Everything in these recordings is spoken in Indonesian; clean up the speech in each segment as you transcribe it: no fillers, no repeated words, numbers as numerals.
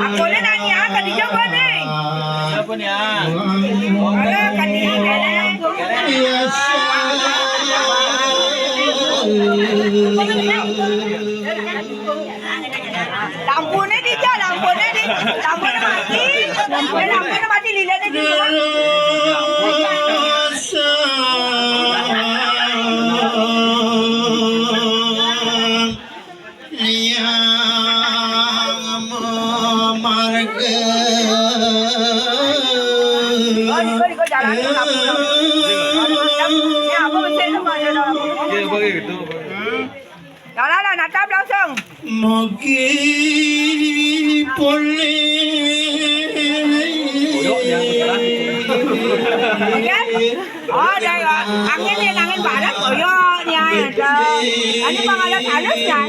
Ako na niya, kanina ba na eh? Apa niya? Wala, kanina na eh. Lampu na di dyan, lampu na di. Lampu na mati. Lampu na mati, lila na di. Dah, natap langsung. Mogi pole. Oh, dah angin barat koyoknya ada. Ini bang halus ya.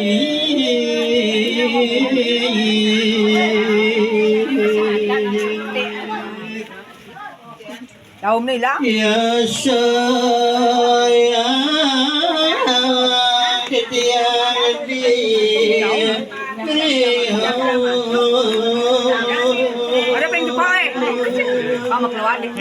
Daun ni lah. Ya sayang ketiak di Ada pengen jumpa eh. Kamu keluar deh.